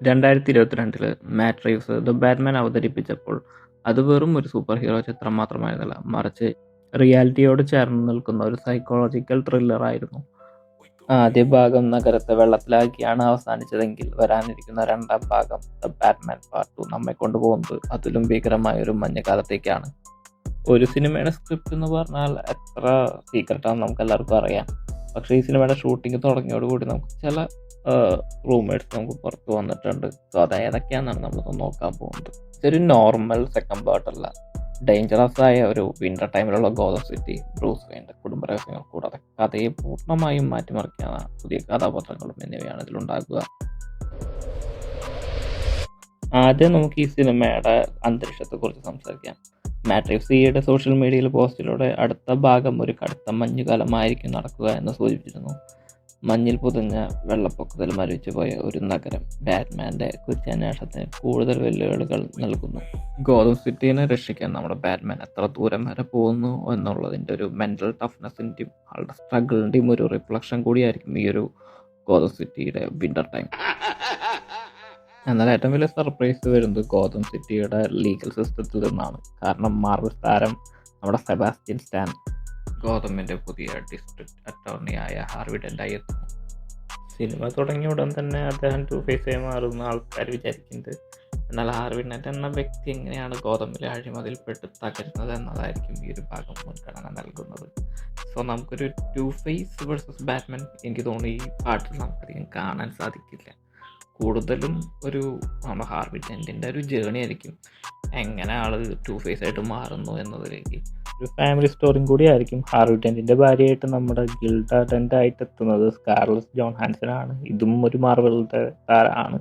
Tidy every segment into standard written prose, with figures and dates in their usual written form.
2022 mat Reeves the Batman അവതരിപ്പിച്ചപ്പോൾ അത് വെറും ഒരു സൂപ്പർ ഹീറോ ചിത്രം മാത്രമായിരുന്നില്ല, മറിച്ച് റിയാലിറ്റിയോട് ചേർന്ന് നിൽക്കുന്ന ഒരു സൈക്കോളജിക്കൽ ത്രില്ലറായിരുന്നു. ആദ്യ ഭാഗം നഗരത്തെ വെള്ളത്തിലാക്കിയാണ് അവസാനിച്ചതെങ്കിൽ വരാനിരിക്കുന്ന രണ്ടാം ഭാഗം ദ ബാറ്റ്മാൻ പാർട്ട് 2 നമ്മെ കൊണ്ടുപോകുന്നത് അതിലും ഭീകരമായ ഒരു മഞ്ഞുകാലത്തേക്കാണ്. ഒരു സിനിമയുടെ സ്ക്രിപ്റ്റ് എന്ന് പറഞ്ഞാൽ എത്ര സീക്രട്ടാണെന്ന് നമുക്ക് എല്ലാവർക്കും അറിയാം. പക്ഷേ ഈ സിനിമയുടെ ഷൂട്ടിംഗ് തുടങ്ങിയോടുകൂടി നമുക്ക് ചില റൂമേഴ്സ് നമുക്ക് പുറത്ത് വന്നിട്ടുണ്ട്. സോ അത് ഏതൊക്കെയാണെന്നാണ് നമ്മളിപ്പോൾ നോക്കാൻ പോകുന്നത്. ഇതൊരു നോർമൽ സെക്കൻഡ് പാർട്ടല്ല, ഡേഞ്ചറസ് ആയ ഒരു വിൻ്റർ ടൈമിലുള്ള ഗോതം സിറ്റി, ബ്രൂസ് വെയിൻ്റെ കുടുംബരഹസ്യങ്ങൾ കൂടാതെ കഥയെ പൂർണ്ണമായും മാറ്റിമറിക്കുന്ന പുതിയ കഥാപാത്രങ്ങളും എന്നിവയാണ് ഇതിലുണ്ടാകുക. ആദ്യം നമുക്ക് ഈ സിനിമയുടെ അന്തരീക്ഷത്തെക്കുറിച്ച് സംസാരിക്കാം. മാറ്റ് റീവ്സ് ഈയിടെ സോഷ്യൽ മീഡിയയിൽ പോസ്റ്റിലൂടെ അടുത്ത ഭാഗം ഒരു കടുത്ത മഞ്ഞുകാലമായിരിക്കും നടക്കുക എന്ന് സൂചിപ്പിച്ചിരുന്നു. മഞ്ഞിൽ പുതഞ്ഞ വെള്ളപ്പൊക്കത്തിൽ മരവിച്ചു പോയ ഒരു നഗരം ബാറ്റ്മാൻ്റെ കൃത്യാന്വേഷണത്തിന് കൂടുതൽ വെല്ലുവിളികൾ നൽകുന്നു. ഗോതം സിറ്റിനെ രക്ഷിക്കാൻ നമ്മുടെ ബാറ്റ്മാൻ എത്ര ദൂരം വരെ പോകുന്നു എന്നുള്ളതിൻ്റെ ഒരു മെൻ്റൽ ടഫ്നെസ്സിൻ്റെയും ആളുടെ സ്ട്രഗിളിൻ്റെയും ഒരു റിഫ്ലക്ഷൻ കൂടിയായിരിക്കും ഈ ഒരു ഗോതം സിറ്റിയുടെ വിൻ്റർ ടൈം. എന്നാൽ ഏറ്റവും വലിയ സർപ്രൈസ് വരുന്നത് ഗോതം സിറ്റിയുടെ ലീഗൽ സിസ്റ്റത്തിൽ നിന്നാണ്. കാരണം മാർവൽ താരം നമ്മുടെ സെബാസ്റ്റ്യൻ സ്റ്റാൻ ഗോതമിൻ്റെ പുതിയ ഡിസ്ട്രിക്ട് അറ്റോർണിയായ ഹാർവി ഡെൻ്റായി എത്തുന്നു. സിനിമ തുടങ്ങിയ ഉടൻ തന്നെ അദ്ദേഹം ടു ഫേസായി മാറുന്ന ആൾക്കാർ വിചാരിക്കുന്നത്. എന്നാൽ ഹാർവി ഡെൻ്റ് എന്ന വ്യക്തി എങ്ങനെയാണ് ഗോതമിലെ അഴിമതിയിൽപ്പെട്ട് തകരുന്നത് എന്നതായിരിക്കും ഈ ഒരു ഭാഗം മുൻഗണന നൽകുന്നത്. സോ നമുക്കൊരു ടു ഫേസ് വേഴ്സസ് ബാറ്റ്മാൻ എനിക്ക് തോന്നുന്നു ഈ പാട്ടിൽ നമുക്കധികം കാണാൻ സാധിക്കില്ല. കൂടുതലും ഒരു നമ്മുടെ ഹാർവി ഡെൻറ്റിൻ്റെ ഒരു ജേണി ആയിരിക്കും, എങ്ങനെ ആൾ ടു ഫേസ് ആയിട്ട് മാറുന്നു എന്നതിലേക്ക്. ഒരു ഫാമിലി സ്റ്റോറിയും കൂടി ആയിരിക്കും. ഹാർവി ഡെൻറ്റിൻ്റെ ഭാര്യയായിട്ട് നമ്മുടെ ഗിൽഡ ഡെൻ്റ് ആയിട്ട് എത്തുന്നത് സ്കാർലെറ്റ് ജോഹാൻസൺ ആണ്. ഇതും ഒരു മാർവലിൻ്റെ താരമാണ്.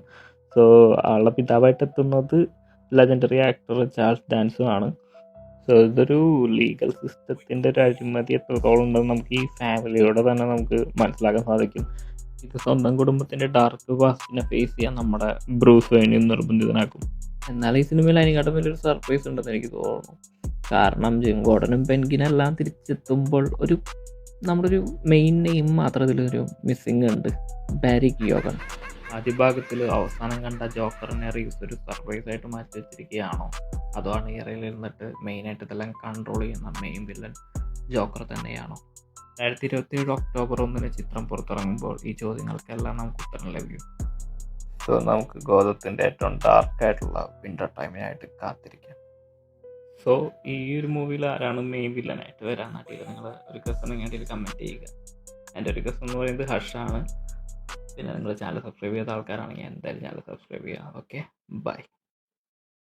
സോ ആളുടെ പിതാവായിട്ട് എത്തുന്നത് ലെജൻഡറി ആക്ടർ ചാൾസ് ഡാൻസും ആണ്. സോ ഇതൊരു ലീഗൽ സിസ്റ്റത്തിൻ്റെ ഒരു അഴിമതി എത്രത്തോളം ഉണ്ടെന്ന് നമുക്ക് ഈ ഫാമിലിയോടെ തന്നെ നമുക്ക് മനസ്സിലാക്കാൻ സാധിക്കും. ഇത് സ്വന്തം കുടുംബത്തിൻ്റെ ഡാർക്ക് പാസ്റ്റിനെ ഫേസ് ചെയ്യാൻ നമ്മുടെ ബ്രൂസ് വെയിനെയും നിർബന്ധിതനാക്കും. എന്നാൽ ഈ സിനിമയിൽ അതിനെക്കാട്ടും വലിയൊരു സർപ്രൈസ് ഉണ്ടെന്ന് എനിക്ക് തോന്നുന്നു. കാരണം ജിം ഗോർഡനും പെൻഗിനെല്ലാം തിരിച്ചെത്തുമ്പോൾ നമ്മുടെ ഒരു മെയിൻ നെയിം മാത്രം ഇതിലൊരു മിസ്സിങ് ഉണ്ട്, ബാരി കിയോഗൻ. ആദ്യ ഭാഗത്തിൽ അവസാനം കണ്ട ജോക്കറിനെ റീവ്സ് ഒരു സർപ്രൈസ് ആയിട്ട് മാറ്റി വെച്ചിരിക്കുകയാണോ, അതോ അണിയറയിൽ ഇരുന്നിട്ട് മെയിനായിട്ട് ഇതെല്ലാം കൺട്രോൾ ചെയ്യുന്ന മെയിൻ വില്ലൻ ജോക്കർ തന്നെയാണോ? 2027 ഒക്ടോബർ 1 ചിത്രം പുറത്തിറങ്ങുമ്പോൾ ഈ ചോദ്യങ്ങൾക്കെല്ലാം നമുക്ക് ഉത്തരം ലഭിക്കും. സോ നമുക്ക് ഗോതത്തിൻ്റെ ഏറ്റവും ഡാർക്കായിട്ടുള്ള വിൻ്റർ ടൈമിനായിട്ട് കാത്തിരിക്കാം. സോ ഈ ഒരു മൂവിയിൽ ആരാണ് മെയിൻ വില്ലനായിട്ട് വരാനായിട്ട് നിങ്ങൾ ഒരു ഗസ് വേണ്ടിയിട്ട് കമൻറ്റ് ചെയ്യുക. എൻ്റെ ഒരു ഗസ് എന്ന് പറയുന്നത് ഹർഷാണ്. പിന്നെ നിങ്ങൾ ചാനൽ സബ്സ്ക്രൈബ് ചെയ്ത ആൾക്കാരാണെങ്കിൽ എന്തായാലും ചാനൽ സബ്സ്ക്രൈബ് ചെയ്യുക. Okay, by.